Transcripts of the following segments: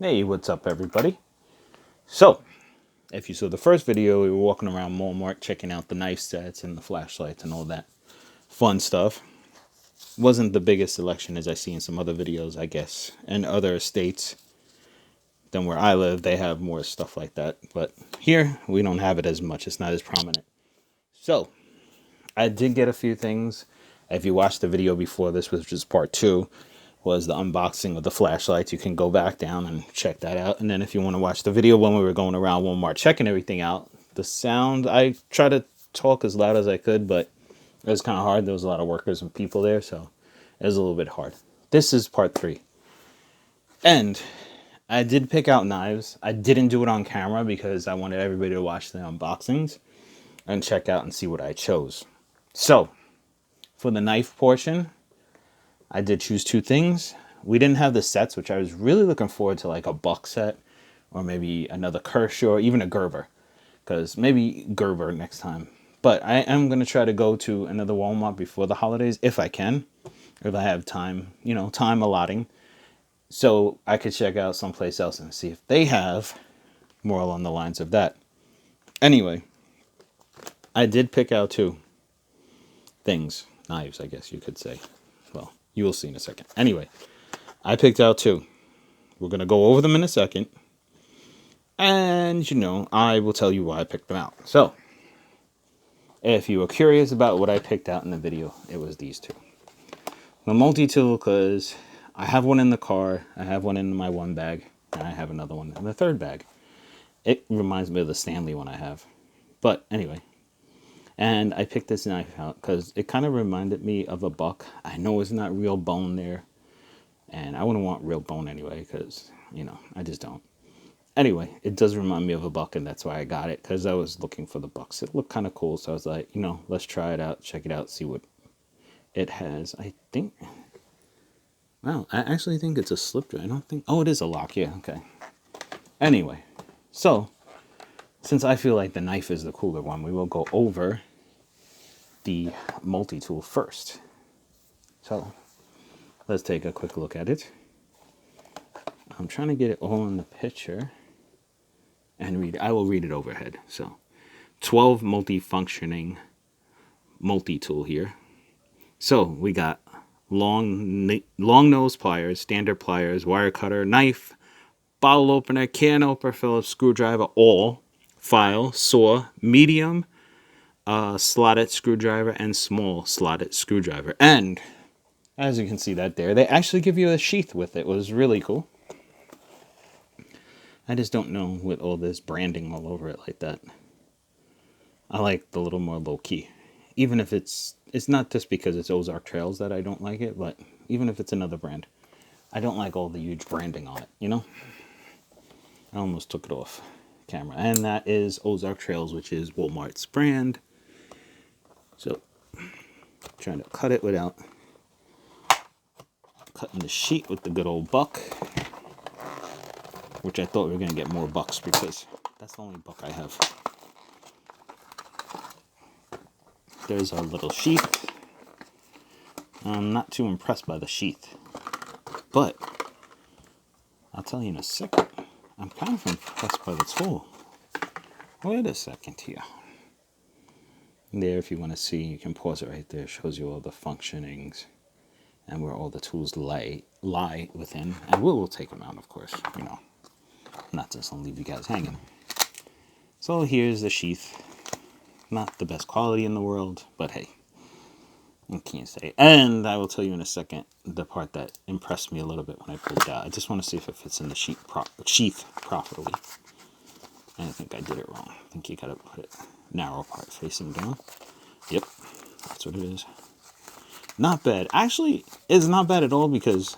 Hey, what's up, everybody? So, if you saw the first video, we were walking around Walmart checking out the knife sets and the flashlights and all that fun stuff. Wasn't the biggest selection as I see in some other videos, I guess. In other states than where I live, they have more stuff like that. But here, we don't have it as much. It's not as prominent. So, I did get a few things. If you watched the video before this, which is part 2, was the unboxing of the flashlights. You can go back down and check that out. And then if you want to watch the video when we were going around Walmart checking everything out, the sound, I tried to talk as loud as I could, but it was kind of hard. There was a lot of workers and people there, so it was a little bit hard. This is part 3. And I did pick out knives. I didn't do it on camera because I wanted everybody to watch the unboxings and check out and see what I chose. So, for the knife portion, I did choose 2 things. We didn't have the sets, which I was really looking forward to, like a Buck set or maybe another Kershaw or even a Gerber, because maybe Gerber next time. But I am going to try to go to another Walmart before the holidays if I can, if I have time, time allotting, so I could check out someplace else and see if they have more along the lines of that. Anyway, I did pick out 2 things, knives, I guess you could say. Well, you will see in a second. Anyway, I picked out 2. We're going to go over them in a second. And, I will tell you why I picked them out. So, if you were curious about what I picked out in the video, it was these 2. The multi-tool, because I have one in the car, I have one in my one bag, and I have another one in the third bag. It reminds me of the Stanley one I have. But, anyway. And I picked this knife out because it kind of reminded me of a Buck. I know it's not real bone there. And I wouldn't want real bone anyway because, I just don't. Anyway, it does remind me of a Buck, and that's why I got it, because I was looking for the Bucks. It looked kind of cool, so I was like, let's try it out, check it out, see what it has. I actually think it's a slip joint. I don't think, it is a lock, yeah, okay. Anyway, so, since I feel like the knife is the cooler one, we will go over the multi-tool first. So, let's take a quick look at it. I'm trying to get it all in the picture and read it. I will read it overhead. So, 12 multi-functioning multi-tool here. So, we got long nose pliers, standard pliers, wire cutter, knife, bottle opener, can opener, Phillips screwdriver, awl, file, saw, medium, slotted screwdriver, and small slotted screwdriver. And, as you can see that there, they actually give you a sheath with it. It was really cool. I just don't know with all this branding all over it like that. I like the little more low-key. Even if it's not just because it's Ozark Trails that I don't like it, but even if it's another brand. I don't like all the huge branding on it, I almost took it off camera. And that is Ozark Trails, which is Walmart's brand. So, trying to cut it without cutting the sheet with the good old Buck. Which I thought we were going to get more Bucks because that's the only Buck I have. There's our little sheath. I'm not too impressed by the sheath. But, I'll tell you in a second. I'm kind of impressed by the tool. Wait a second here. There, if you want to see, you can pause it right there. It shows you all the functionings and where all the tools lie within. And we'll take them out, of course, Not just gonna leave you guys hanging. So here's the sheath. Not the best quality in the world, but hey, I can't say. And I will tell you in a second the part that impressed me a little bit when I pulled it out. I just want to see if it fits in the sheath properly. And I think I did it wrong. I think you gotta put it narrow part facing down. Yep, that's what it is. Not bad. Actually, it's not bad at all because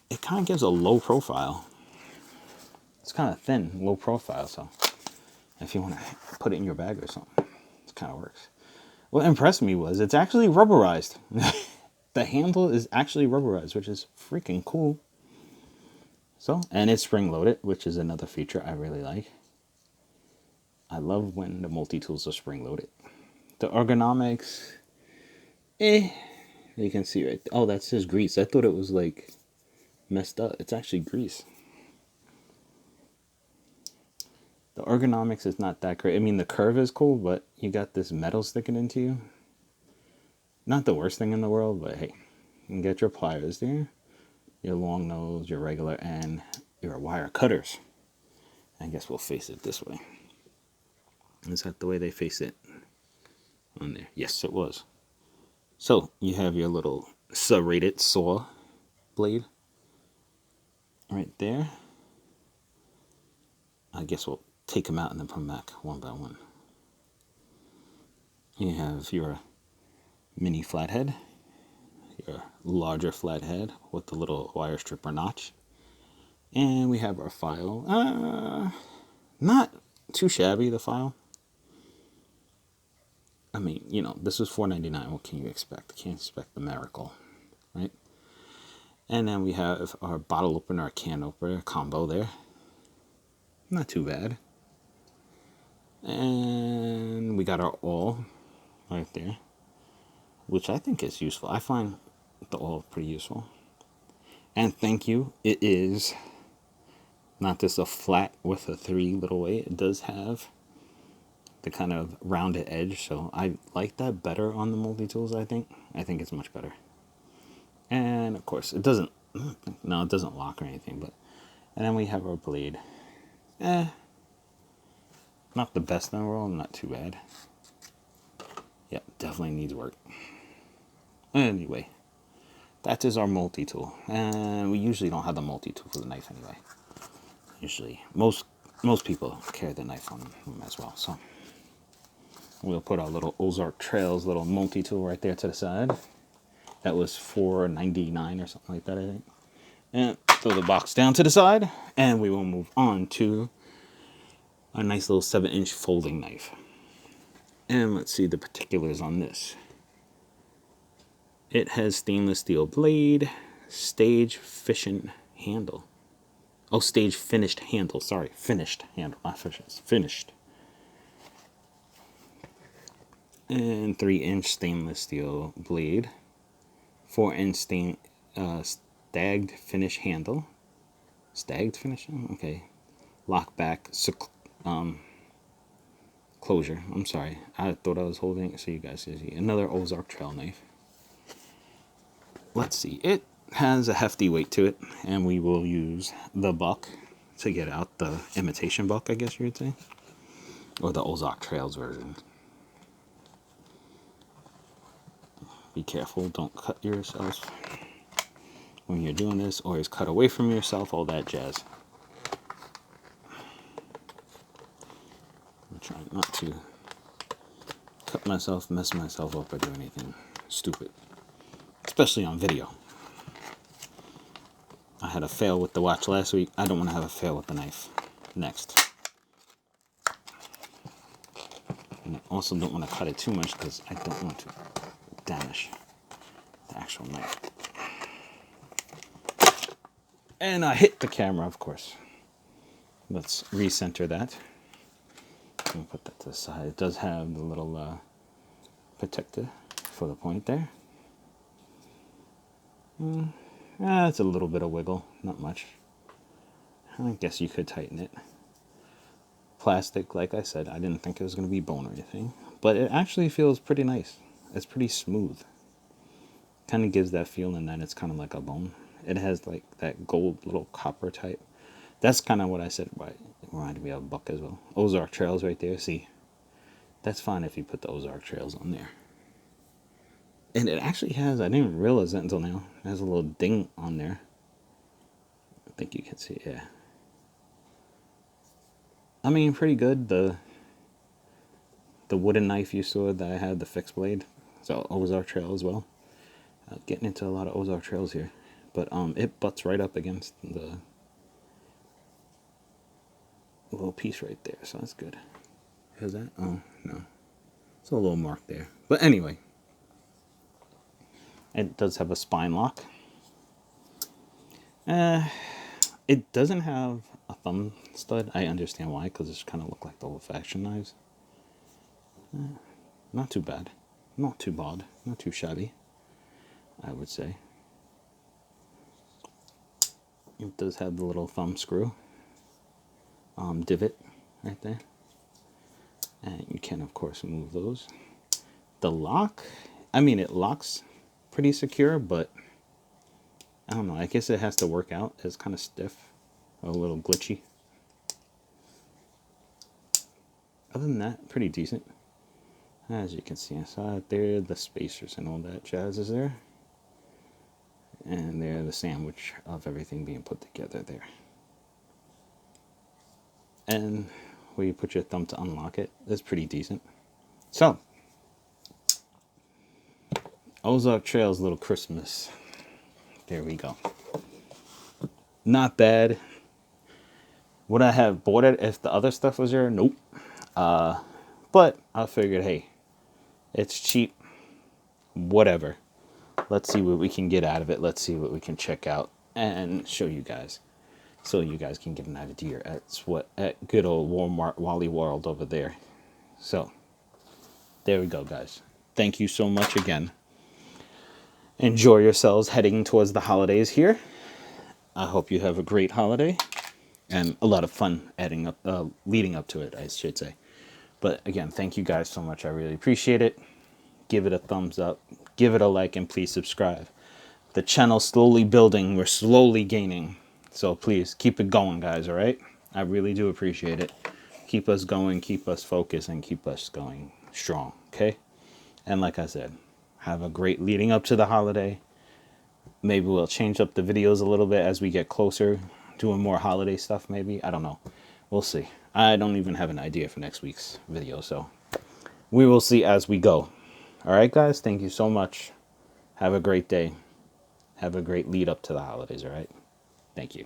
it kind of gives a low profile. It's kind of thin, low profile, so if you want to put it in your bag or something, it kind of works. What impressed me was it's actually rubberized. The handle is actually rubberized, which is freaking cool. So, and it's spring-loaded, which is another feature I really like. I love when the multi-tools are spring-loaded. The ergonomics, you can see right. Oh, that says grease. I thought it was like messed up. It's actually grease. ergonomics is not that great. I mean, the curve is cool, but you got this metal sticking into you. Not the worst thing in the world, but hey, you can get your pliers there, your long nose, your regular, and your wire cutters. I guess we'll face it this way. Is that the way they face it on there? Yes, it was. So you have your little serrated saw blade right there. I guess we'll take them out and then put them back one by one. You have your mini flathead, your larger flathead with the little wire stripper notch. And we have our file. Not too shabby, the file. I mean, you know, this was $4.99. What can you expect? You can't expect the miracle, right? And then we have our bottle opener, our can opener combo there. Not too bad. And we got our awl right there, which I think is useful. I find the awl pretty useful. And thank you. It is not just a flat with a 3 little weight. It does have the kind of rounded edge, so I like that better on the multi-tools. I think it's much better. And of course it doesn't lock or anything, but and then we have our blade. Not the best in the world, not too bad. Yep, definitely needs work. Anyway, that is our multi-tool, and we usually don't have the multi-tool for the knife anyway. Usually most people carry the knife on them as well, so we'll put our little Ozark Trails little multi-tool right there to the side. That was $4.99 or something like that, I think. And throw the box down to the side, and we will move on to a nice little 7-inch folding knife. And let's see the particulars on this. It has stainless steel blade, stage finished handle. Oh, stage finished handle. Sorry, finished handle, not finished. And 3-inch stainless steel blade, 4-inch stagged finish handle. Stagged finish? Okay. Lock back closure. I'm sorry. I thought I was holding it so you guys can see. Another Ozark Trail knife. Let's see. It has a hefty weight to it, and we will use the buck to get out the imitation buck, I guess you would say. Or the Ozark Trails version. Be careful. Don't cut yourself when you're doing this. Always cut away from yourself. All that jazz. I'm trying not to cut myself, mess myself up, or do anything stupid. Especially on video. I had a fail with the watch last week. I don't want to have a fail with the knife next. And I also don't want to cut it too much because I don't want to damage the actual knife. And I hit the camera, of course. Let's recenter that. I'll put that to the side. It does have the little protector for the point there. It's a little bit of wiggle, not much. I guess you could tighten it. Plastic, like I said, I didn't think it was going to be bone or anything, but it actually feels pretty nice. It's pretty smooth. Kind of gives that feeling that it's kind of like a bone. It has like that gold little copper type. That's kind of what I said. Right, it reminded me of a buck as well. Ozark Trails right there. See, that's fine if you put the Ozark Trails on there. And it actually has, I didn't even realize that until now, it has a little ding on there. I think you can see, yeah. I mean, pretty good. The wooden knife you saw that I had, the fixed blade, so Ozark Trail as well. Getting into a lot of Ozark Trails here. But it butts right up against the little piece right there, so that's good. Is that? Oh, no. It's a little mark there. But anyway. It does have a spine lock. It doesn't have a thumb stud. I understand why, because it kind of look like the old-fashioned knives. Not too bad. Not too bad. Not too shabby, I would say. It does have the little thumb screw divot right there. And you can, of course, move those. The lock, I mean, it locks pretty secure, but I don't know. I guess it has to work out. It's kind of stiff, a little glitchy. Other than that, pretty decent. As you can see inside there, the spacers and all that jazz is there. And there, the sandwich of everything being put together there. And where you put your thumb to unlock it is pretty decent. So, Ozark Trails Little Christmas. There we go. Not bad. Would I have bought it if the other stuff was there? Nope. But I figured, hey, it's cheap. Whatever. Let's see what we can get out of it. Let's see what we can check out and show you guys. So you guys can get an idea at good old Walmart Wally World over there. So, there we go, guys. Thank you so much again. Enjoy yourselves heading towards the holidays here. I hope you have a great holiday and a lot of fun leading up to it, I should say. But again, thank you guys so much. I really appreciate it. Give it a thumbs up. Give it a like and please subscribe. The channel's slowly building. We're slowly gaining. So please keep it going, guys, all right? I really do appreciate it. Keep us going, keep us focused, and keep us going strong, okay? And like I said, have a great leading up to the holiday. Maybe we'll change up the videos a little bit as we get closer, doing more holiday stuff maybe. I don't know. We'll see. I don't even have an idea for next week's video, so we will see as we go. All right, guys, thank you so much. Have a great day. Have a great lead up to the holidays, all right? Thank you.